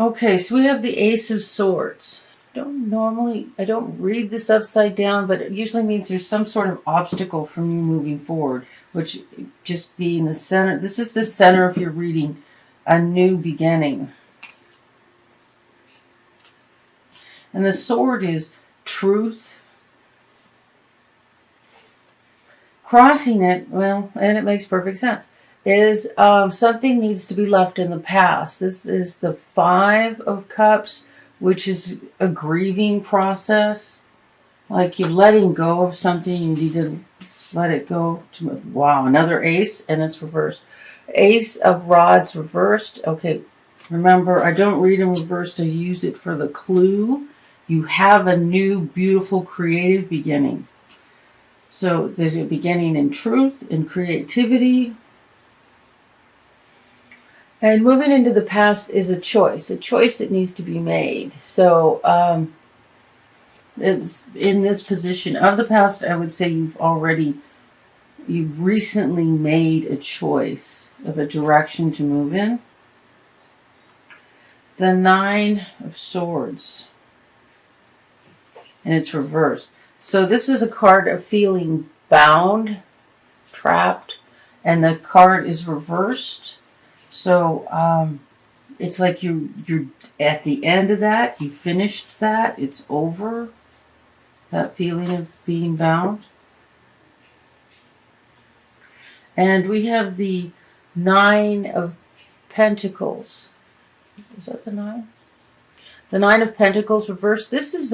Okay, so we have the Ace of Swords. I don't read this upside down, but it usually means there's some sort of obstacle from you moving forward, which just being the center. This is the center if you're reading a new beginning. And the sword is truth. Crossing it, well, and it makes perfect sense, is something needs to be left in the past. This is the Five of Cups, which is a grieving process. Like you're letting go of something, you need to let it go. Wow, another ace, and it's reversed. Ace of Rods reversed. Okay, remember, I don't read in reverse to use it for the clue. You have a new, beautiful, creative beginning. So there's a beginning in truth, in creativity. And moving into the past is a choice that needs to be made. So it's in this position of the past, I would say you've recently made a choice of a direction to move in. The Nine of Swords. And it's reversed. So this is a card of feeling bound, trapped, and the card is reversed. So it's like you're at the end of that. You finished that. It's over. That feeling of being bound. And we have the Nine of Pentacles. Is that the nine? The Nine of Pentacles reversed. This is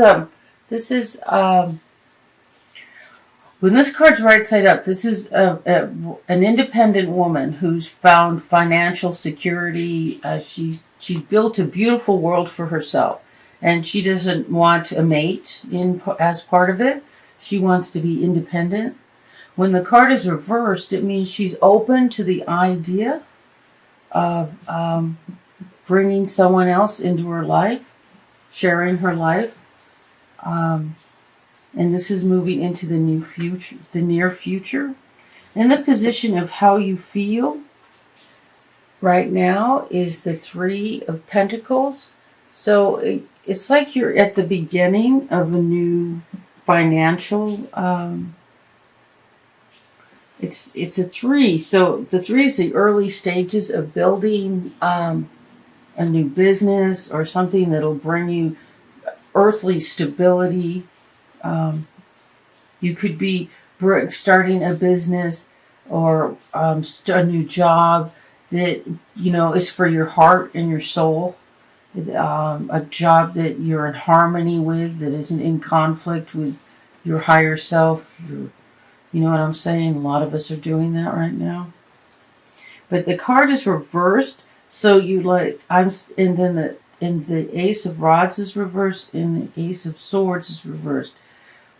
when this card's right side up, this is an independent woman who's found financial security. She's built a beautiful world for herself, and she doesn't want a mate as part of it. She wants to be independent. When the card is reversed, it means she's open to the idea of bringing someone else into her life, sharing her life. And this is moving into the near future. In the position of how you feel right now is the Three of Pentacles. So it's like you're at the beginning of a new financial. It's a three. So the three is the early stages of building a new business or something that'll bring you earthly stability. You could be starting a business or a new job that, is for your heart and your soul. A job that you're in harmony with, that isn't in conflict with your higher self. You know what I'm saying? A lot of us are doing that right now. But the card is reversed, so and then the Ace of Rods is reversed, and the Ace of Swords is reversed.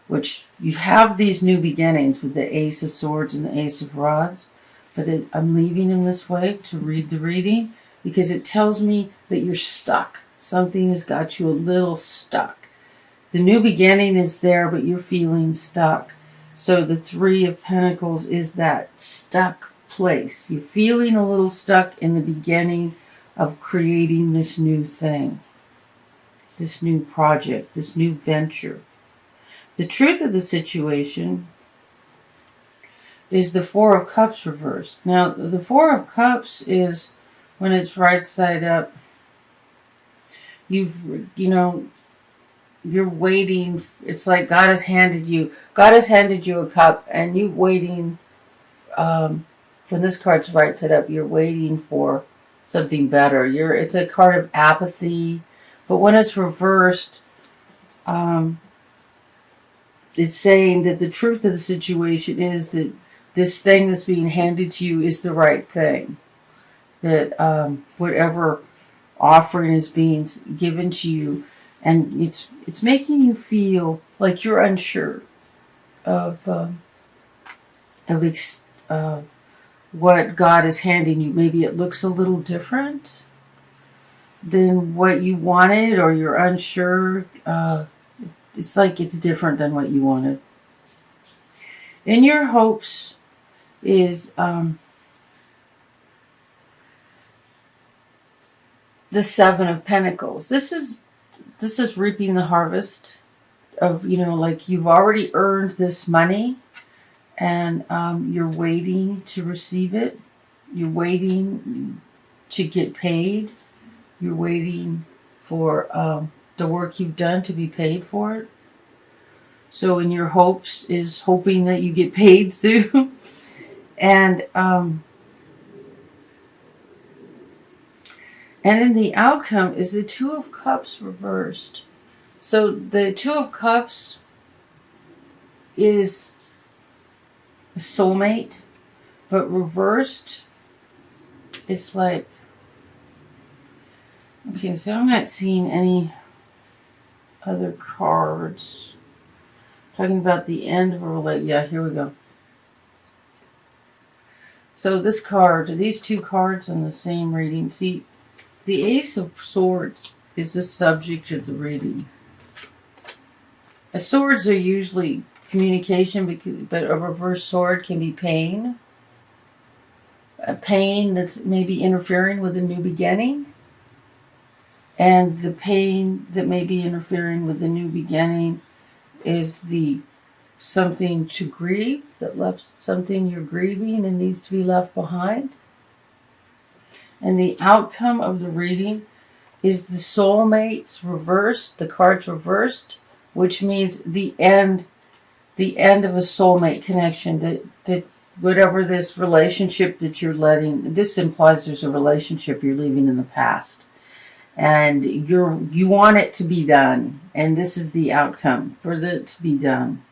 Which you have these new beginnings with the Ace of Swords and the Ace of Rods. But I'm leaving in this way to read the reading because it tells me that you're stuck. Something has got you a little stuck. The new beginning is there, but you're feeling stuck. So the Three of Pentacles is that stuck place. You're feeling a little stuck in the beginning of creating this new thing, this new project, this new venture. The truth of the situation is the Four of Cups reversed. Now, the Four of Cups is when it's right side up. You're waiting. It's like God has handed you a cup, and you're waiting. When this card's right side up, you're waiting for something better. It's a card of apathy, but when it's reversed, it's saying that the truth of the situation is that this thing that's being handed to you is the right thing. That whatever offering is being given to you, and it's making you feel like you're unsure of what God is handing you. Maybe it looks a little different than what you wanted, or you're unsure. It's like it's different than what you wanted. In your hopes is the Seven of Pentacles. This is reaping the harvest of, like you've already earned this money, and you're waiting to receive it. You're waiting to get paid. You're waiting for the work you've done to be paid for it. So in your hopes is hoping that you get paid soon. And in the outcome is the Two of Cups reversed. So the Two of Cups is a soulmate, but reversed, it's like, okay, so I'm not seeing any other cards. Talking about the end of a relationship. Yeah, here we go. So this card, these two cards on the same reading. See, the Ace of Swords is the subject of the reading. Swords are usually communication, but a reverse sword can be pain. A pain that's maybe interfering with a new beginning. And the pain that may be interfering with the new beginning is the something to grieve, something you're grieving and needs to be left behind. And the outcome of the reading is the soulmates reversed, the cards reversed, which means the end of a soulmate connection, that whatever this relationship that you're letting, this implies there's a relationship you're leaving in the past. And you want it to be done, and this is the outcome for it to be done.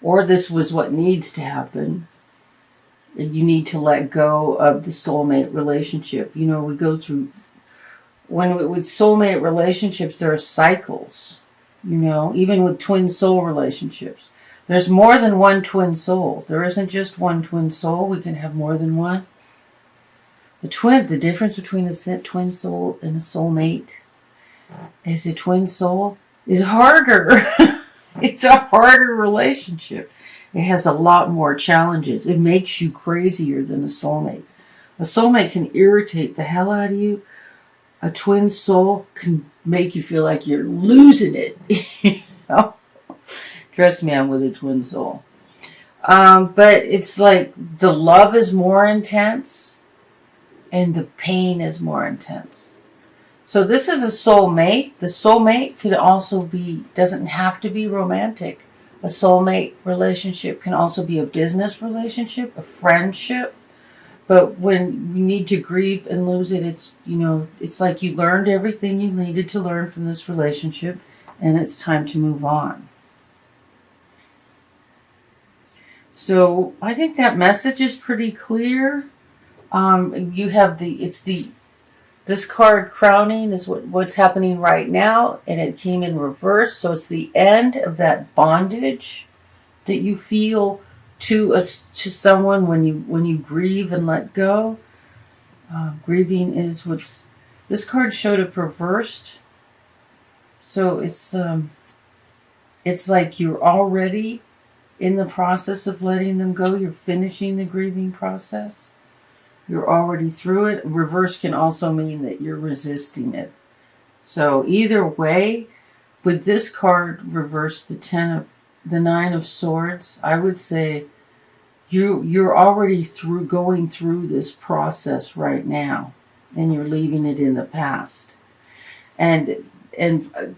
Or this was what needs to happen. You need to let go of the soulmate relationship. We go through, with soulmate relationships, there are cycles, even with twin soul relationships. There's more than one twin soul. There isn't just one twin soul. We can have more than one. The difference between a twin soul and a soulmate is a twin soul is harder. It's a harder relationship. It has a lot more challenges. It makes you crazier than a soulmate. A soulmate can irritate the hell out of you. A twin soul can make you feel like you're losing it. Trust me, I'm with a twin soul. But it's like the love is more intense. And the pain is more intense. So this is a soulmate. The soulmate could also doesn't have to be romantic. A soulmate relationship can also be a business relationship, a friendship. But when you need to grieve and lose it, it's like you learned everything you needed to learn from this relationship, and it's time to move on. So I think that message is pretty clear. You have this card crowning is what's happening right now, and it came in reverse. So it's the end of that bondage that you feel to someone when you grieve and let go. Grieving is this card showed up reversed. So it's like you're already in the process of letting them go. You're finishing the grieving process. You're already through it. Reverse can also mean that you're resisting it. So either way, with this card reverse, the Nine of Swords, I would say you're already going through this process right now, and you're leaving it in the past. And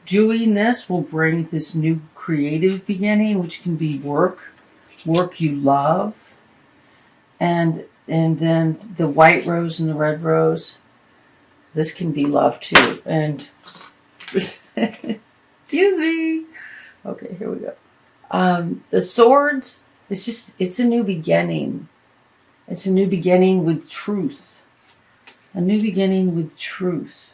doing this will bring this new creative beginning, which can be work you love, and then the white rose and the red rose, this can be love too. And excuse me. Okay, here we go. The swords, it's a new beginning. It's a new beginning with truth. A new beginning with truth.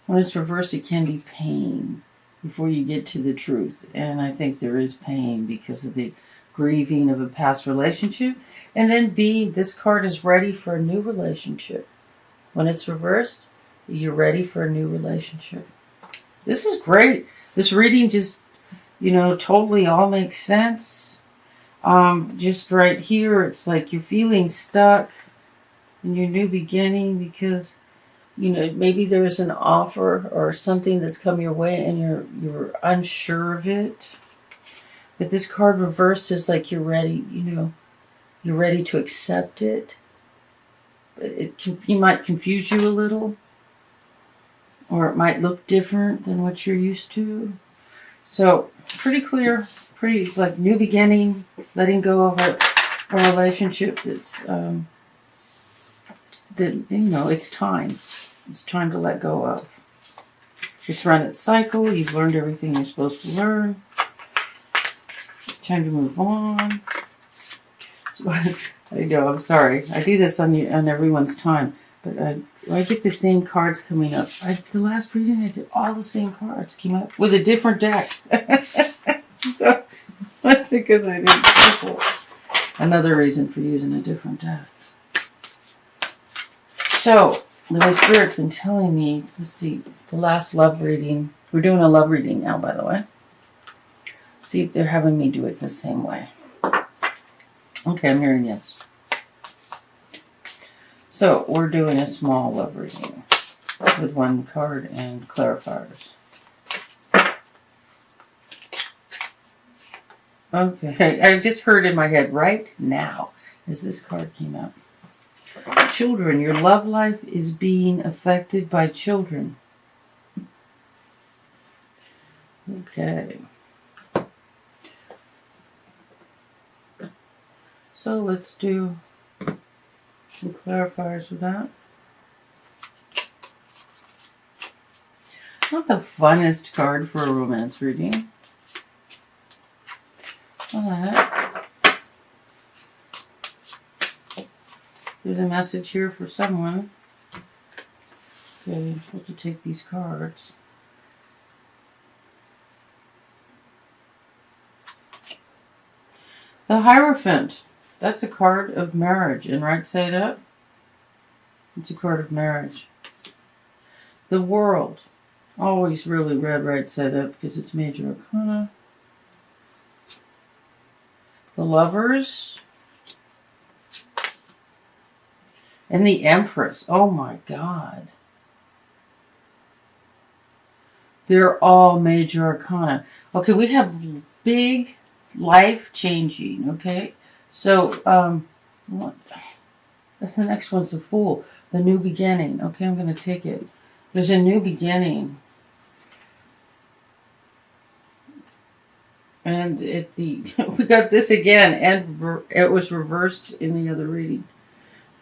When it's reversed, it can be pain before you get to the truth. And I think there is pain because of the grieving of a past relationship. And then this card is ready for a new relationship. When it's reversed, you're ready for a new relationship. This is great. This reading just, totally all makes sense. Just right here, it's like you're feeling stuck in your new beginning because You know, maybe there's an offer or something that's come your way and you're unsure of it. But this card reversed is like you're ready, you know, you're ready to accept it. But it might confuse you a little, or it might look different than what you're used to. So pretty clear, pretty like new beginning, letting go of a relationship that's that, you know, it's time. It's time to let go of. It's run its cycle. You've learned everything you're supposed to learn. It's time to move on. So, I know, I'm sorry. I do this on everyone's time. But I get the same cards coming up. The last reading, I did all the same cards. Came up with a different deck. So, because I didn't shuffle. Another reason for using a different deck. So, the Holy Spirit's been telling me, let's see, the last love reading. We're doing a love reading now, by the way. See if they're having me do it the same way. Okay, I'm hearing yes. So, we're doing a small love reading with one card and clarifiers. Okay, I just heard in my head right now as this card came out. Children, your love life is being affected by children. Okay. So let's do some clarifiers with that. Not the funnest card for a romance reading. All right. There's a message here for someone. Okay, I'm supposed to take these cards. The Hierophant. That's a card of marriage. And right side up, it's a card of marriage. The World. Always really read right side up because it's major arcana. The Lovers. And the Empress. Oh my God. They're all major arcana. Okay, we have big life changing. Okay. So, what? The next one's the Fool. The new beginning. Okay, I'm going to take it. There's a new beginning. And we got this again, and it was reversed in the other reading.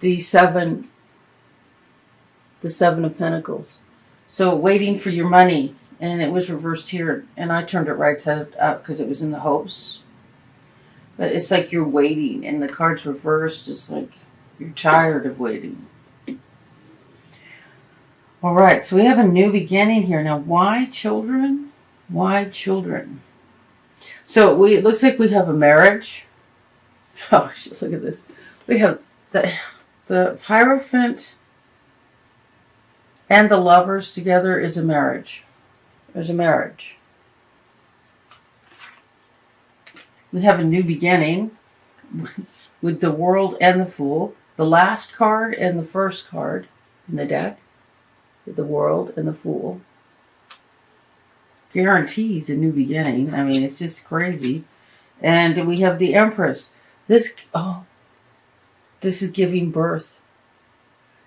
The seven of Pentacles. So waiting for your money, and it was reversed here, and I turned it right side up because it was in the hopes. But it's like you're waiting, and the card's reversed. It's like you're tired of waiting. All right, so we have a new beginning here. Now, why children? Why children? So it looks like we have a marriage. Oh, look at this. We have the Hierophant and the Lovers together is a marriage. There's a marriage. We have a new beginning with the World and the Fool. The last card and the first card in the deck, the World and the Fool. Guarantees a new beginning. I mean, it's just crazy. And we have the Empress. This is giving birth.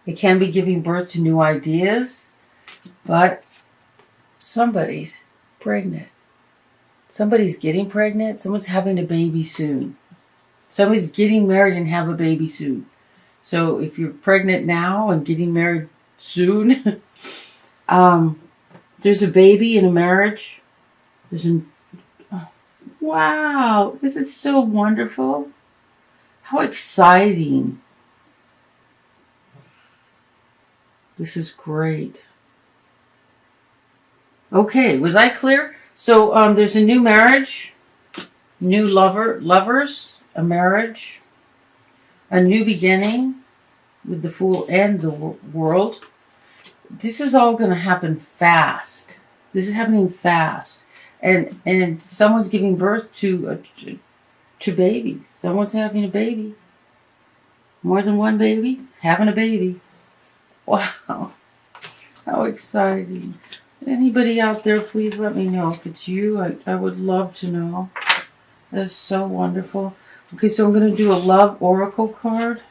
It can be giving birth to new ideas, but somebody's pregnant. Somebody's getting pregnant. Someone's having a baby soon. Somebody's getting married and have a baby soon. So if you're pregnant now and getting married soon, there's a baby in a marriage. Wow, this is so wonderful. How exciting. This is great. Okay, was I clear? So there's a new marriage, new lovers, a marriage, a new beginning with the Fool and the World. This is all going to happen fast. This is happening fast. And someone's giving birth to babies. Someone's having a baby. More than one baby. Having a baby. Wow. How exciting. Anybody out there, please let me know if it's you. I would love to know. That is so wonderful. Okay, so I'm going to do a love oracle card.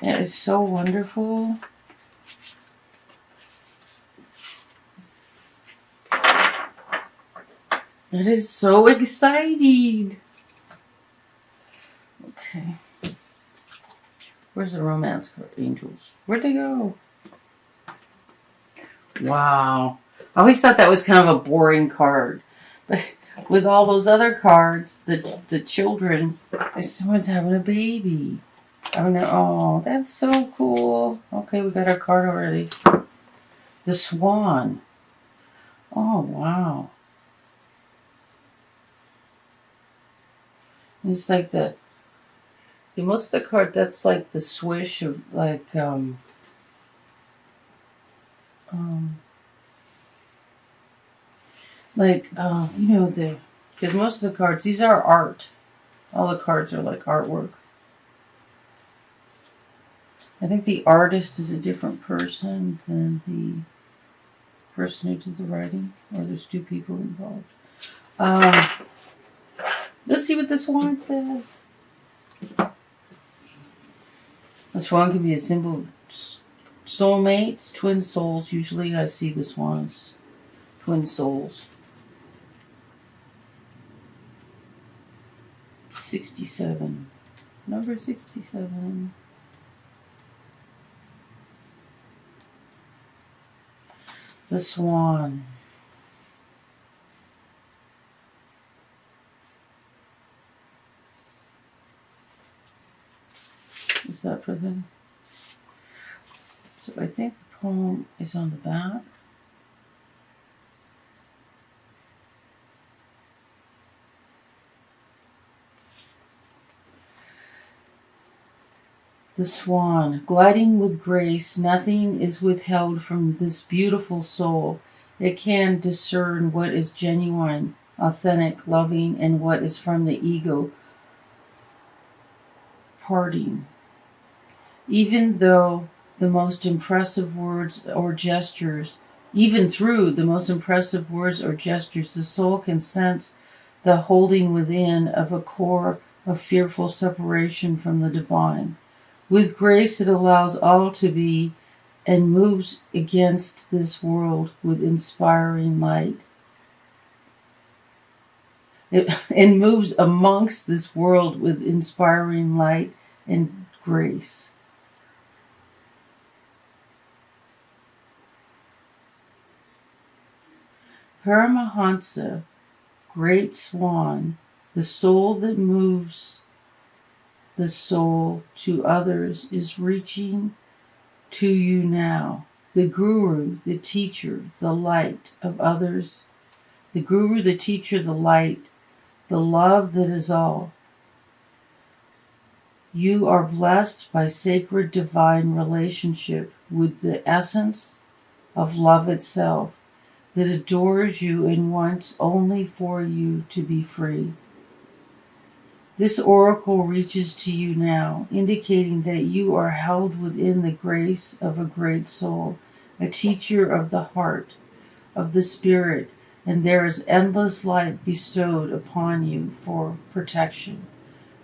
That is so wonderful. That is so exciting. Okay. Where's the romance card? Angels. Where'd they go? Wow. I always thought that was kind of a boring card. But with all those other cards, the children, someone's having a baby. Oh, no. Oh, that's so cool. Okay, we got our card already. The swan. Oh, wow. It's like most of the card, that's like the swish of like, you know, because most of the cards, these are art. All the cards are like artwork. I think the artist is a different person than the person who did the writing, or there's two people involved. Let's see what the swan says. The swan can be a symbol of soulmates, twin souls. Usually I see the swan as twin souls. 67. Number 67. The swan. Is that for them? So I think the poem is on the back. The swan, gliding with grace, nothing is withheld from this beautiful soul. It can discern what is genuine, authentic, loving, and what is from the ego parting. Even through the most impressive words or gestures, the soul can sense the holding within of a core of fearful separation from the divine. With grace, it allows all to be and moves against this world with inspiring light. And moves amongst this world with inspiring light and grace. Paramahansa, great swan, the soul that moves the soul to others, is reaching to you now. The guru, the teacher, the light of others. The guru, the teacher, the light, the love that is all. You are blessed by sacred divine relationship with the essence of love itself that adores you and wants only for you to be free. This oracle reaches to you now, indicating that you are held within the grace of a great soul, a teacher of the heart, of the spirit, and there is endless light bestowed upon you for protection.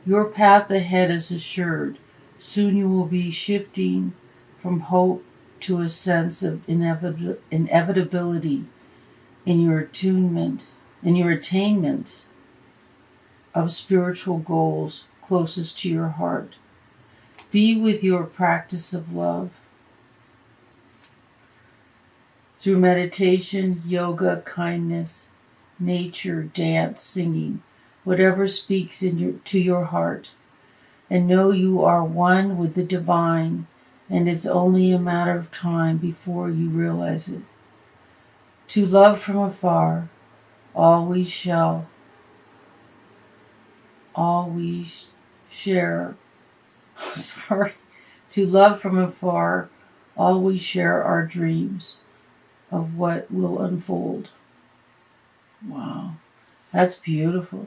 Your path ahead is assured. Soon you will be shifting from hope to a sense of inevitability in your attainment of spiritual goals closest to your heart. Be with your practice of love. Through meditation, yoga, kindness, nature, dance, singing, whatever speaks to your heart, and know you are one with the divine, and it's only a matter of time before you realize it. To love from afar, all we share, to love from afar, all we share our dreams of what will unfold. Wow, that's beautiful.